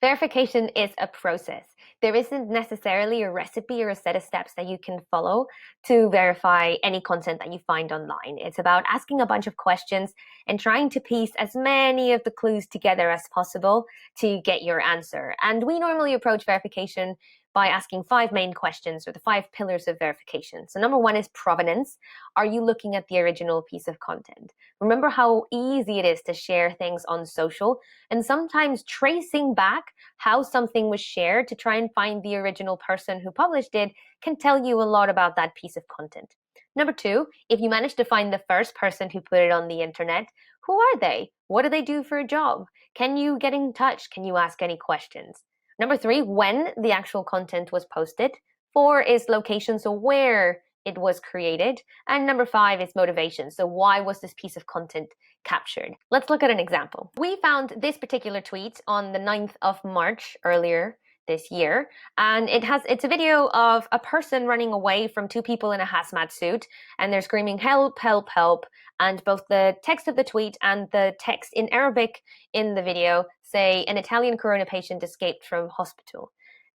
Verification is a process. There isn't necessarily a recipe or a set of steps that you can follow to verify any content that you find online. It's about asking a bunch of questions and trying to piece as many of the clues together as possible to get your answer. And we normally approach verification by asking 5 main questions, or the 5 pillars of verification. So number 1 is provenance. Are you looking at the original piece of content? Remember how easy it is to share things on social, and sometimes tracing back how something was shared to try and find the original person who published it can tell you a lot about that piece of content. Number 2, if you manage to find the first person who put it on the internet, who are they? What do they do for a job? Can you get in touch? Can you ask any questions? Number 3, when the actual content was posted. 4 is location, so where it was created. And number 5 is motivation, so why was this piece of content captured? Let's look at an example. We found this particular tweet on the 9th of March earlier this year, and it's a video of a person running away from 2 people in a hazmat suit, and they're screaming help, help, help, and both the text of the tweet and the text in Arabic in the video say an Italian corona patient escaped from hospital.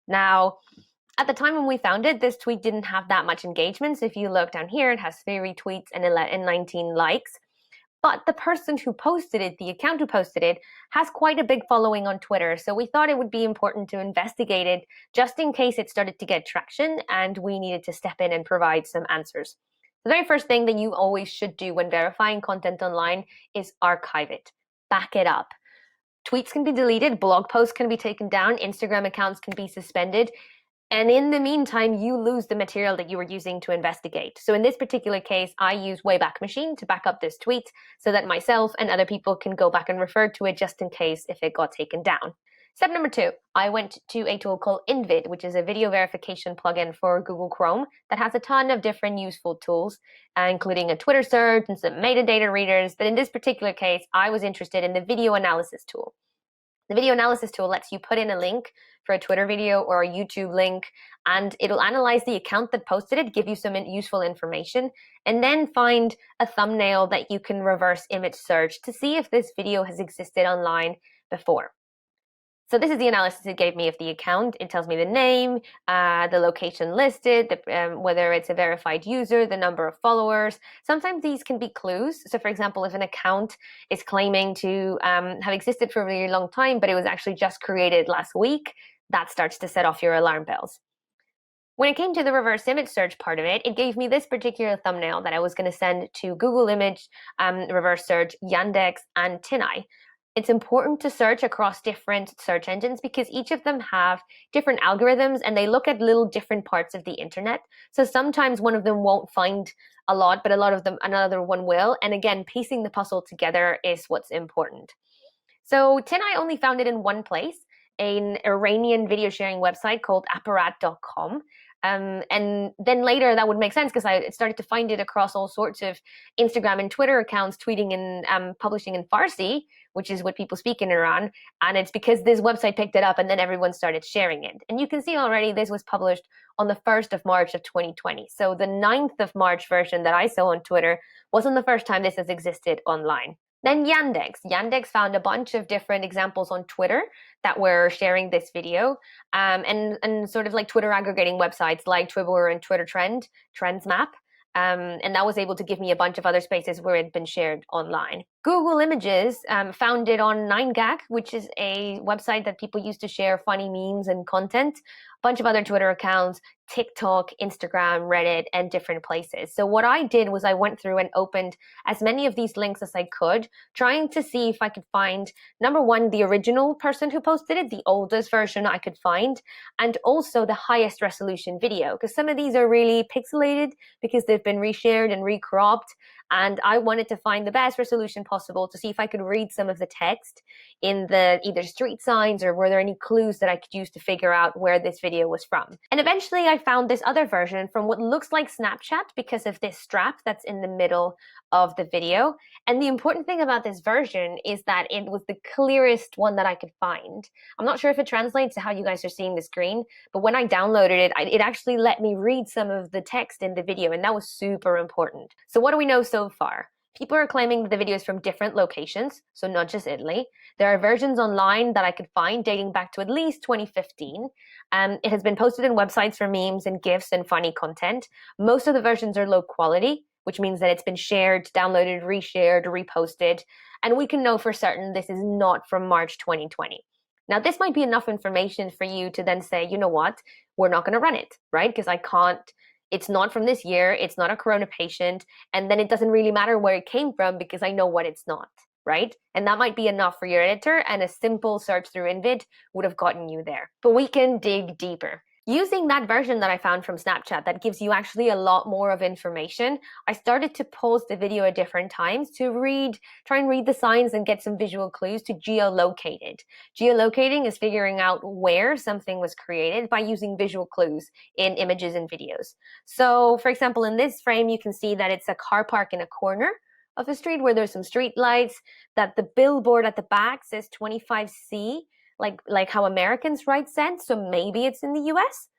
Now, at the time when we found it, this tweet didn't have that much engagement. So if you look down here, it has 3 retweets and 19 likes. But the person who posted it, the account who posted it, has quite a big following on Twitter. So we thought it would be important to investigate it just in case it started to get traction and we needed to step in and provide some answers. The very first thing that you always should do when verifying content online is archive it. Back it up. Tweets can be deleted, blog posts can be taken down, Instagram accounts can be suspended. And in the meantime, you lose the material that you were using to investigate. So in this particular case, I use Wayback Machine to back up this tweet so that myself and other people can go back and refer to it just in case if it got taken down. Step number 2, I went to a tool called Invid, which is a video verification plugin for Google Chrome that has a ton of different useful tools, including a Twitter search and some metadata readers. But in this particular case, I was interested in the video analysis tool. The video analysis tool lets you put in a link for a Twitter video or a YouTube link, and it'll analyze the account that posted it, give you some useful information, and then find a thumbnail that you can reverse image search to see if this video has existed online before. So this is the analysis it gave me of the account. It tells me the name, the location listed, whether it's a verified user, the number of followers. Sometimes these can be clues. So for example, if an account is claiming to have existed for a really long time, but it was actually just created last week, that starts to set off your alarm bells. When it came to the reverse image search part of it, it gave me this particular thumbnail that I was going to send to Google Image, reverse search, Yandex, and Tinai. It's important to search across different search engines because each of them have different algorithms and they look at little different parts of the internet. So sometimes one of them won't find a lot, but a lot of them, another one will. And again, piecing the puzzle together is what's important. So Tinai only found it in one place, an Iranian video sharing website called apparat.com. And then later that would make sense because I started to find it across all sorts of Instagram and Twitter accounts tweeting and publishing in Farsi, which is what people speak in Iran. And it's because this website picked it up and then everyone started sharing it. And you can see already this was published on the 1st of March of 2020. So the 9th of March version that I saw on Twitter wasn't the first time this has existed online. Then Yandex. Yandex found a bunch of different examples on Twitter that were sharing this video, and sort of like Twitter aggregating websites like Twibbler and Twitter Trends Map. And that was able to give me a bunch of other spaces where it had been shared online. Google Images found it on 9gag, which is a website that people use to share funny memes and content. A bunch of other Twitter accounts, TikTok, Instagram, Reddit, and different places. So what I did was I went through and opened as many of these links as I could, trying to see if I could find, number 1, the original person who posted it, the oldest version I could find, and also the highest resolution video, because some of these are really pixelated because they've been reshared and recropped. And I wanted to find the best resolution possible to see if I could read some of the text in the either street signs or were there any clues that I could use to figure out where this video was from. And eventually I found this other version from what looks like Snapchat because of this strap that's in the middle of the video. And the important thing about this version is that it was the clearest one that I could find. I'm not sure if it translates to how you guys are seeing the screen, but when I downloaded it, it actually let me read some of the text in the video, and that was super important. So what do we know so far? People are claiming that the video is from different locations, so not just Italy. There are versions online that I could find dating back to at least 2015. It has been posted in websites for memes and GIFs and funny content. Most of the versions are low quality, which means that it's been shared, downloaded, reshared, reposted, and we can know for certain this is not from March 2020. Now, this might be enough information for you to then say, you know what, we're not going to run it, right? Because I can't, it's not from this year, it's not a corona patient, and then it doesn't really matter where it came from because I know what it's not, right? And that might be enough for your editor, and a simple search through Invid would have gotten you there. But we can dig deeper. Using that version that I found from Snapchat that gives you actually a lot more of information, I started to pause the video at different times to try and read the signs and get some visual clues to geolocate it. Geolocating is figuring out where something was created by using visual clues in images and videos. So, for example, in this frame, you can see that it's a car park in a corner of the street where there's some street lights, that the billboard at the back says 25C, like how Americans write cents, so maybe it's in the US.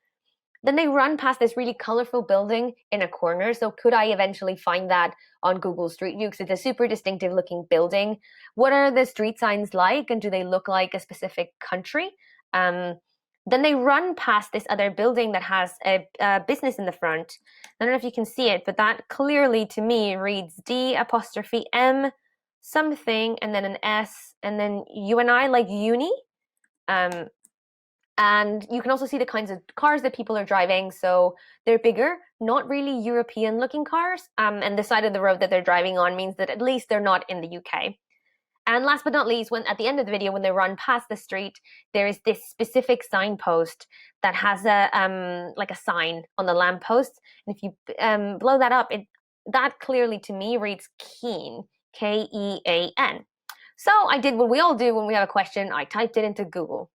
Then they run past this really colorful building in a corner, so could I eventually find that on Google Street View, because it's a super distinctive looking building. What are the street signs like, and do they look like a specific country? Then they run past this other building that has a business in the front. I don't know if you can see it, but that clearly to me reads D''M something, and then an S, and then UNI, like uni. And you can also see the kinds of cars that people are driving. So they're bigger, not really European looking cars. And the side of the road that they're driving on means that at least they're not in the UK. And last but not least, when at the end of the video, when they run past the street, there is this specific signpost that has a like a sign on the lamppost. And if you blow that up, that clearly to me reads Keen, Kean. So I did what we all do when we have a question. I typed it into Google.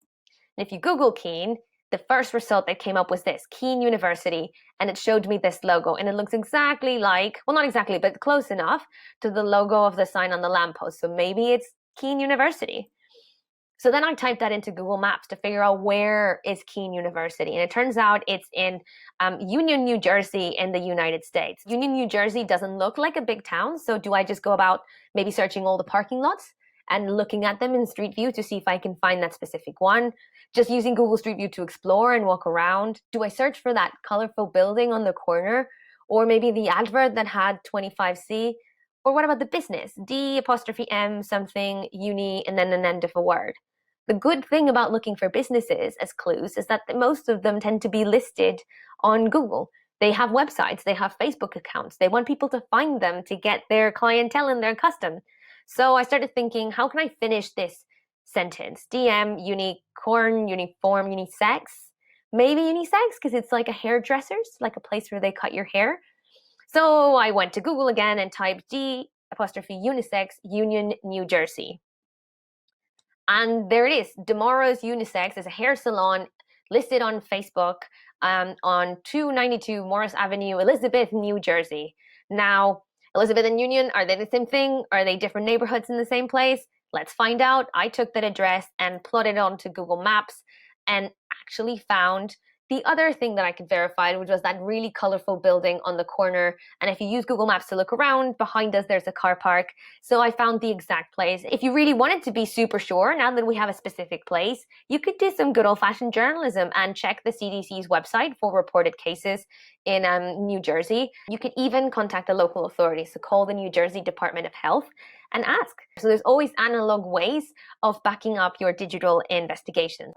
And if you Google Keen, the first result that came up was this, Keen University, and it showed me this logo. And it looks exactly like, well, not exactly, but close enough to the logo of the sign on the lamppost. So maybe it's Keen University. So then I typed that into Google Maps to figure out where is Keen University. And it turns out it's in Union, New Jersey in the United States. Union, New Jersey doesn't look like a big town. So do I just go about maybe searching all the parking lots and looking at them in Street View to see if I can find that specific one? Just using Google Street View to explore and walk around? Do I search for that colorful building on the corner? Or maybe the advert that had 25C? Or what about the business? D''M something, uni, and then an end of a word. The good thing about looking for businesses as clues is that most of them tend to be listed on Google. They have websites, they have Facebook accounts. They want people to find them to get their clientele and their custom. So I started thinking, how can I finish this sentence? DM, unicorn, uniform, unisex. Maybe unisex because it's like a hairdresser's, like a place where they cut your hair. So I went to Google again and typed D''unisex, Union, New Jersey. And there it is. Tomorrow's Unisex is a hair salon listed on Facebook on 292 Morris Avenue, Elizabeth, New Jersey. Now, Elizabeth and Union, are they the same thing? Are they different neighborhoods in the same place? Let's find out. I took that address and plotted it onto Google Maps and actually found the other thing that I could verify, which was that really colorful building on the corner. And if you use Google Maps to look around, behind us, there's a car park. So I found the exact place. If you really wanted to be super sure, now that we have a specific place, you could do some good old-fashioned journalism and check the CDC's website for reported cases in New Jersey. You could even contact the local authorities, so call the New Jersey Department of Health and ask. So there's always analog ways of backing up your digital investigation.